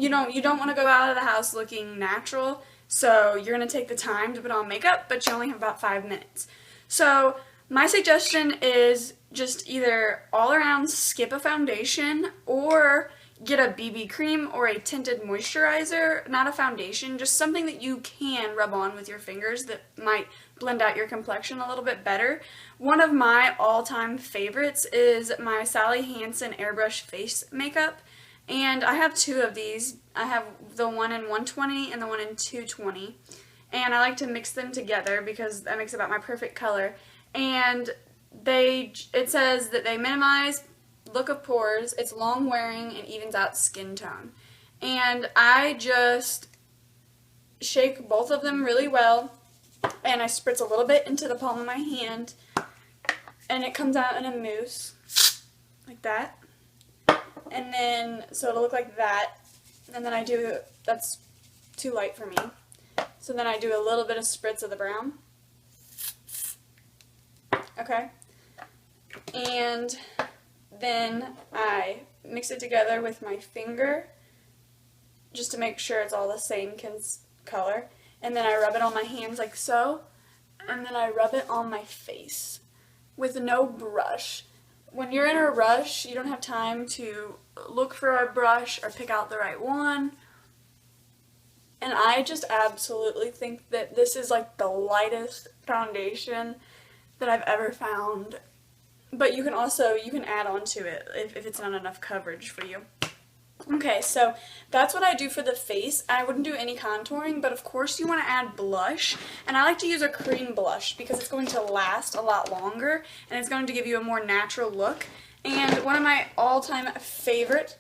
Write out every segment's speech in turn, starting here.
you don't want to go out of the house looking natural, so you're going to take the time to put on makeup, but you only have about 5 minutes. So my suggestion is just either all around skip a foundation or get a BB cream or a tinted moisturizer, not a foundation, just something that you can rub on with your fingers that might blend out your complexion a little bit better. One of my all-time favorites is my Sally Hansen Airbrush Face Makeup, and I have 2 of these. I have the one in 120 and the one in 220, and I like to mix them together because that makes about my perfect color. And it says that they minimize look of pores, it's long wearing, and evens out skin tone. And I just shake both of them really well, and I spritz a little bit into the palm of my hand, and it comes out in a mousse like that. And then, so it'll look like that, and then that's too light for me. So then I do a little bit of spritz of the brown. Okay. And then I mix it together with my finger just to make sure it's all the same color. And then I rub it on my hands like so. And then I rub it on my face with no brush. When you're in a rush, you don't have time to look for a brush or pick out the right one. And I just absolutely think that this is like the lightest foundation that I've ever found. But you can add on to it if it's not enough coverage for you. Okay, so that's what I do for the face. I wouldn't do any contouring, but of course you want to add blush. And I like to use a cream blush because it's going to last a lot longer and it's going to give you a more natural look. And one of my all-time favorite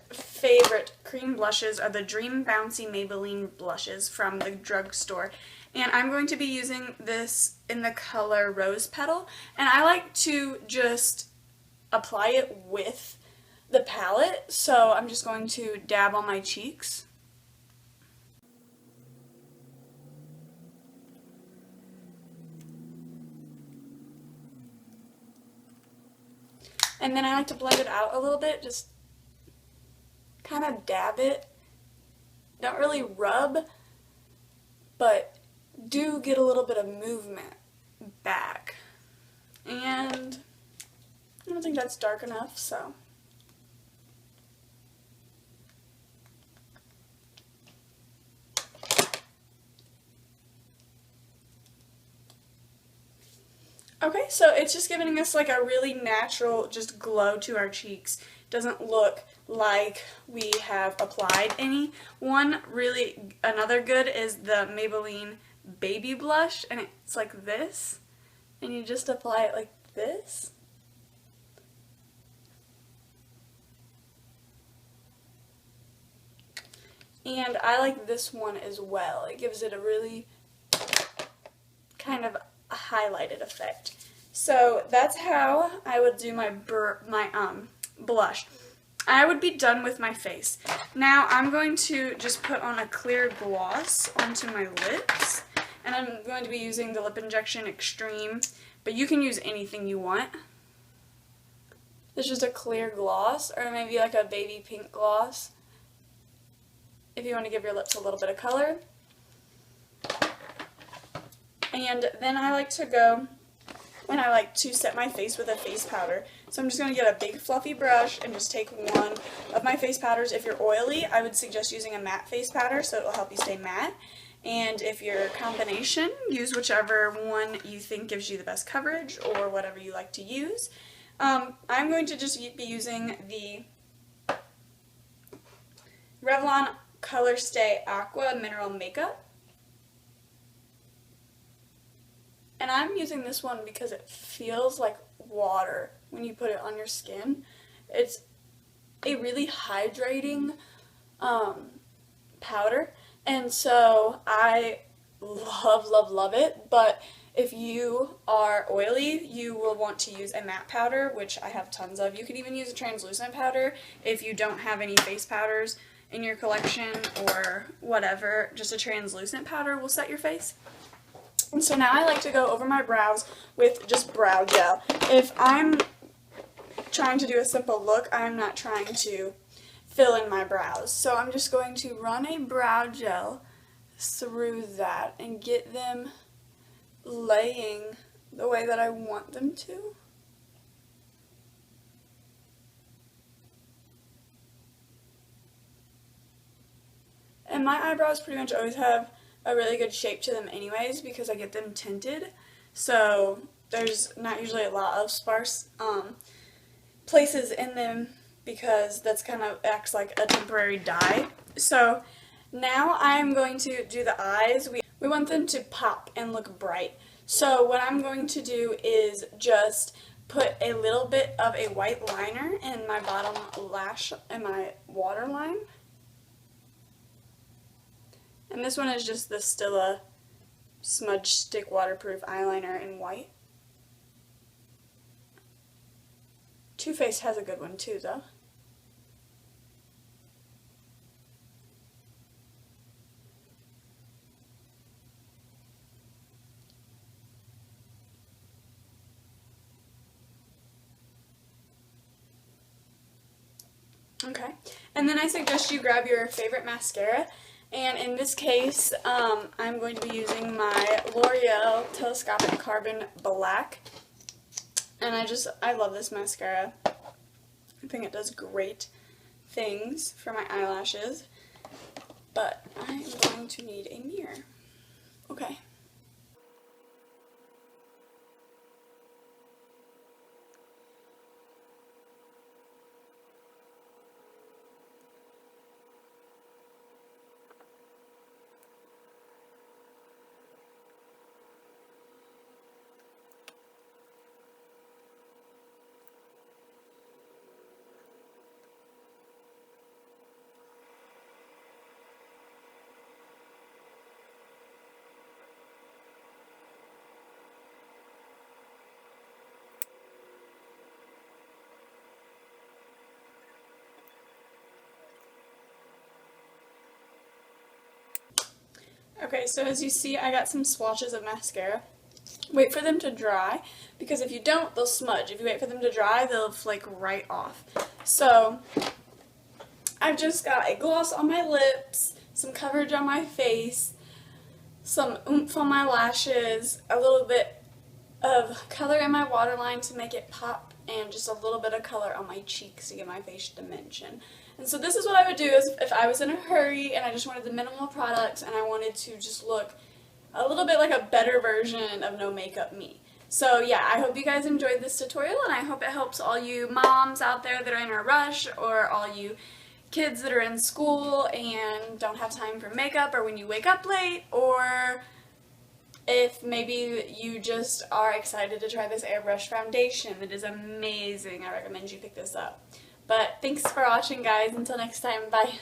cream blushes are the Dream Bouncy Maybelline blushes from the drugstore. And I'm going to be using this in the color Rose Petal. And I like to just apply it with the palette, so I'm just going to dab on my cheeks. And then I like to blend it out a little bit, just kind of dab it. Don't really rub, but do get a little bit of movement back. And I don't think that's dark enough, so. Okay, so it's just giving us like a really natural just glow to our cheeks. Doesn't look like we have applied any. Another good is the Maybelline Baby Blush, and it's like this, and you just apply it like this. And I like this one as well. It gives it a really kind of highlighted effect. So that's how I would do my blush. I would be done with my face. Now I'm going to just put on a clear gloss onto my lips, and I'm going to be using the Lip Injection Extreme, but you can use anything you want. It's just a clear gloss, or maybe like a baby pink gloss if you want to give your lips a little bit of color. And then I like to go and I like to set my face with a face powder. So I'm just going to get a big fluffy brush and just take one of my face powders. If you're oily, I would suggest using a matte face powder so it will help you stay matte. And if you're a combination, use whichever one you think gives you the best coverage or whatever you like to use. I'm going to just be using the Revlon Color Stay Aqua Mineral Makeup. And I'm using this one because it feels like water when you put it on your skin. It's a really hydrating powder, and so I love it. But if you are oily, you will want to use a matte powder, which I have tons of. You could even use a translucent powder if you don't have any face powders in your collection or whatever. Just a translucent powder will set your face. And so now I like to go over my brows with just brow gel. If I'm trying to do a simple look, I'm not trying to fill in my brows. So I'm just going to run a brow gel through that and get them laying the way that I want them to. And my eyebrows pretty much always have a really good shape to them anyways because I get them tinted. So there's not usually a lot of sparse places in them because that's kind of acts like a temporary dye. So now I'm going to do the eyes. We want them to pop and look bright. So what I'm going to do is just put a little bit of a white liner in my bottom lash and my waterline. And this one is just the Stila Smudge Stick Waterproof Eyeliner in white. Too Faced has a good one too, though. Okay, and then I suggest you grab your favorite mascara. And in this case, I'm going to be using my L'Oreal Telescopic Carbon Black. And I love this mascara. I think it does great things for my eyelashes. But I'm going to need a mirror. Okay. Okay, so as you see, I got some swatches of mascara. Wait for them to dry, because if you don't, they'll smudge. If you wait for them to dry, they'll flake right off. So, I've just got a gloss on my lips, some coverage on my face, some oomph on my lashes, a little bit of color in my waterline to make it pop, and just a little bit of color on my cheeks to give my face dimension. And so this is what I would do if I was in a hurry and I just wanted the minimal products and I wanted to just look a little bit like a better version of no makeup me. So yeah, I hope you guys enjoyed this tutorial, and I hope it helps all you moms out there that are in a rush, or all you kids that are in school and don't have time for makeup, or when you wake up late, or if maybe you just are excited to try this airbrush foundation. It is amazing. I recommend you pick this up. But thanks for watching, guys. Until next time, bye.